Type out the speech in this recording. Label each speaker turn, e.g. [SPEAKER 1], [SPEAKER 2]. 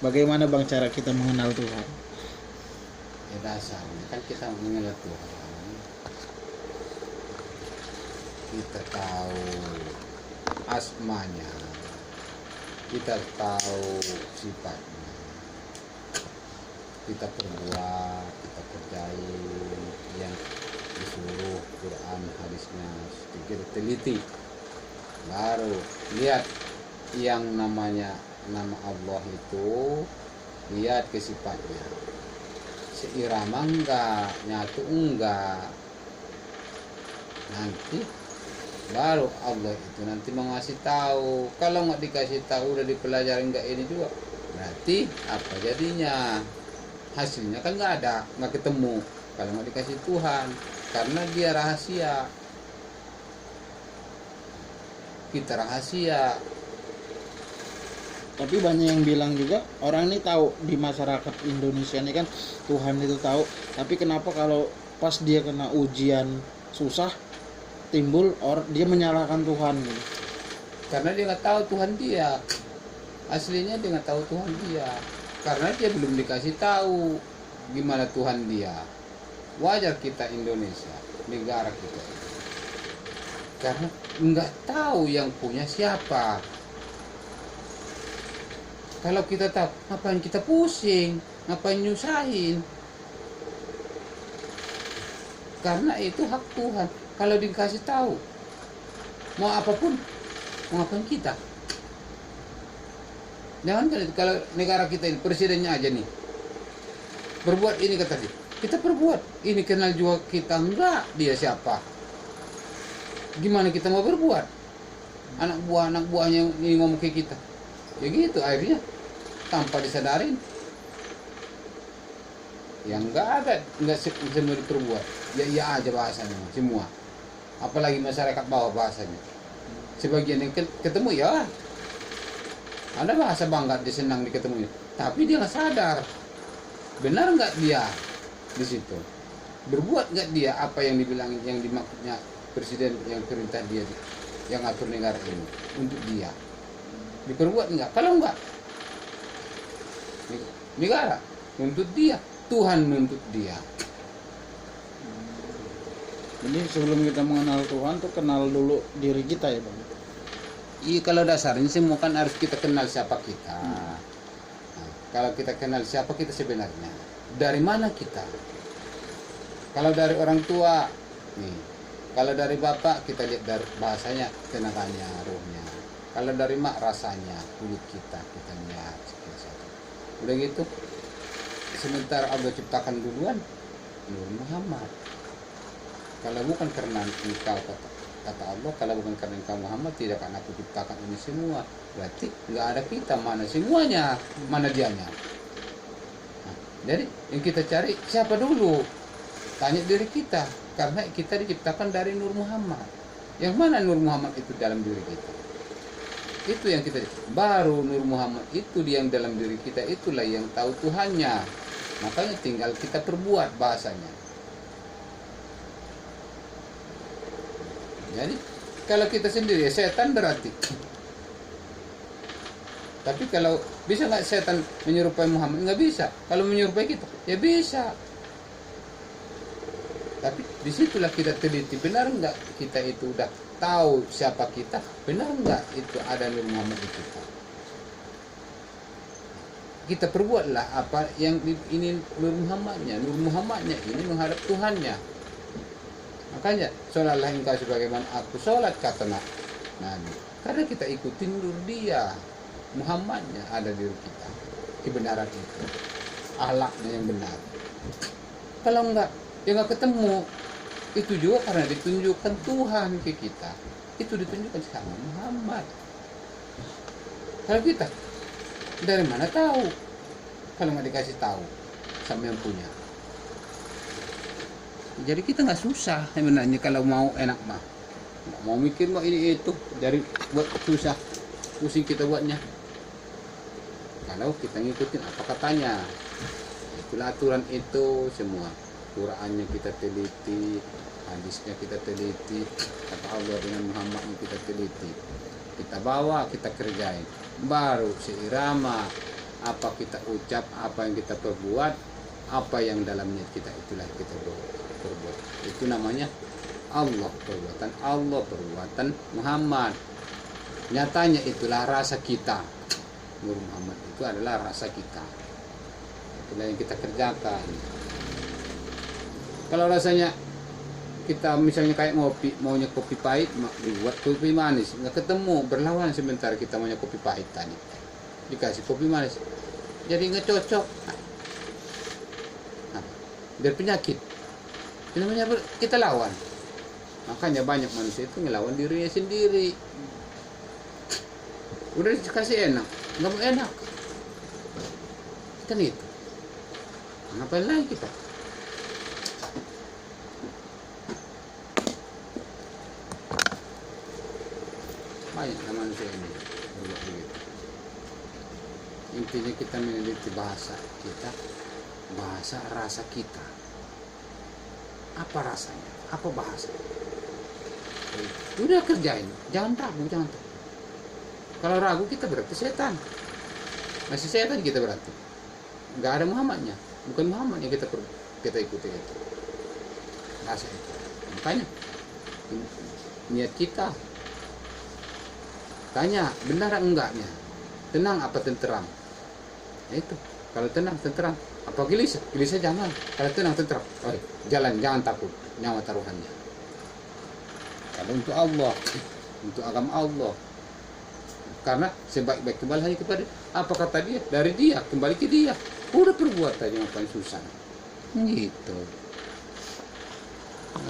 [SPEAKER 1] Bagaimana Bang cara kita mengenal Tuhan?
[SPEAKER 2] Ya dasarnya kan kita mengenal Tuhan, kita tahu asmanya, kita tahu sifatnya, kita perbuat, kita kerjain yang disuruh Quran hadisnya, kita teliti, baru lihat yang namanya nama Allah itu, lihat ke sifatnya, seirama enggak, nyatu enggak, nanti baru Allah itu nanti mengasih tahu. Kalau nggak dikasih tahu, udah dipelajari nggak ini juga, berarti apa jadinya? Hasilnya kan nggak ada, nggak ketemu kalau nggak dikasih Tuhan, karena dia rahasia, kita rahasia.
[SPEAKER 1] Tapi banyak yang bilang juga orang ini tahu, di masyarakat Indonesia ini kan Tuhan itu tahu, tapi kenapa kalau pas dia kena ujian susah timbul dia menyalahkan Tuhan gitu.
[SPEAKER 2] Karena dia nggak tahu Tuhan dia, aslinya dia nggak tahu Tuhan dia, karena dia belum dikasih tahu gimana Tuhan dia. Wajar kita Indonesia, negara kita, karena nggak tahu yang punya siapa. Kalau kita tahu, ngapain kita pusing, ngapain nyusahin? Karena itu hak Tuhan. Kalau dikasih tahu, mau apapun, mau ngapain kita? Jangan kalau negara kita ini, presidennya aja nih, berbuat ini kata dia, kita perbuat. Ini kenal juga kita enggak, dia siapa? Gimana kita mau berbuat? Anak buahnya ini ngomong ke kita, ya gitu akhirnya, tanpa disadarin. Yang enggak semua diperbuat. Ya iya aja bahasanya semua. Apalagi masyarakat bawah bahasanya. Sebagian yang ketemu ya ada bahasa bangga, dia senang diketemu, tapi dia nggak sadar benar nggak dia di situ, berbuat nggak dia apa yang dibilangin, yang dimaksudnya presiden yang perintah dia, yang atur negara ini untuk dia, diperbuat nggak? Kalau nggak, negara nuntut dia, Tuhan nuntut dia.
[SPEAKER 1] Jadi sebelum kita mengenal Tuhan tuh kenal dulu diri kita ya Bang.
[SPEAKER 2] Iya, kalau dasarnya semua kan harus kita kenal siapa kita. Nah, kalau kita kenal siapa kita sebenarnya, dari mana kita? Kalau dari orang tua, nih, kalau dari bapak kita lihat dari bahasanya, tenaganya, ruhnya. Kalau dari mak rasanya, kulit kita lihat. Udah gitu, sementara Allah ciptakan duluan, Nur Muhammad. Kalau bukan karena engkau, kata Allah, kalau bukan karena engkau Muhammad, tidak akan aku ciptakan ini semua. Berarti nggak ada kita, mana semuanya, mana dianya. Nah, jadi yang kita cari siapa dulu? Tanya diri kita, karena kita diciptakan dari Nur Muhammad. Yang mana Nur Muhammad itu dalam diri kita? Itu yang kita, baru Nur Muhammad itu yang dalam diri kita, itulah yang tahu Tuhannya. Makanya tinggal kita perbuat bahasanya. Jadi kalau kita sendiri setan berarti. Tapi kalau bisa nggak setan menyerupai Muhammad? Nggak bisa. Kalau menyerupai kita, ya bisa. Tapi disitulah kita teliti, benar nggak kita itu udah tahu siapa kita, benar nggak itu ada Nur Muhammad di kita. Kita perbuatlah apa yang ini Nur Muhammadnya. Nur Muhammadnya ini menghadap Tuhannya. Makanya sholatlah engkau sebagaimana aku sholat, kata Nabi. Karena kita ikutin nur dia, Muhammadnya ada di diri kita, kebenaran itu, akhlaknya yang benar. Kalau enggak, ya enggak ketemu. Itu juga karena ditunjukkan Tuhan ke kita, itu ditunjukkan sama Muhammad. Kalau kita dari mana tahu? Kalau nggak dikasih tahu sama yang punya. Jadi kita nggak susah sebenarnya kalau mau enak mah, nggak mau mikir mau ini itu, dari buat susah, pusing kita buatnya. Kalau kita ngikutin apa katanya, itulah aturan itu semua. Qurannya kita teliti, hadisnya kita teliti, kata Allah dengan Muhammadnya kita teliti, kita bawa, kita kerjain, baru seirama apa kita ucap, apa yang kita perbuat, apa yang dalam niat kita, itulah kita perbuat. Itu namanya Allah, perbuatan Muhammad. Nyatanya itulah rasa kita. Nur Muhammad itu adalah rasa kita. Itulah yang kita kerjakan. Kalau rasanya kita misalnya kayak ngopi, maunya kopi pahit, buat kopi manis, nggak ketemu, berlawan sebentar, kita maunya kopi pahit tadi, dikasih kopi manis, jadi nggak cocok. Nah, biar penyakit, ini namanya kita lawan. Makanya banyak manusia itu ngelawan dirinya sendiri. Udah dikasih enak, nggak mau enak, kan itu. Ngapain lagi kita? Banyak manusia ini berbuat begitu. Intinya kita meneliti bahasa kita, bahasa rasa kita. Apa rasanya? Apa bahasa? Udah kerjain, jangan ragu, jangan takut. Kalau ragu kita berarti setan. Masih setan kita berarti. Nggak ada Muhammadnya, bukan Muhammad yang kita ikuti itu. Rasa itu. Makanya niat kita. Tanya, benar enggaknya? Tenang apa tenteram? Nah, itu. Kalau tenang, tenteram. Apa gelisah? Gelisah jangan. Kalau tenang, tenteram. Oh, jalan, jangan takut. Nyawa taruhannya. Kalau untuk Allah, untuk agama Allah. Karena sebaik-baik kembali hanya kepada apa kata dia? Dari dia, kembali ke dia. Udah perbuat aja, ngapain susah. Gitu.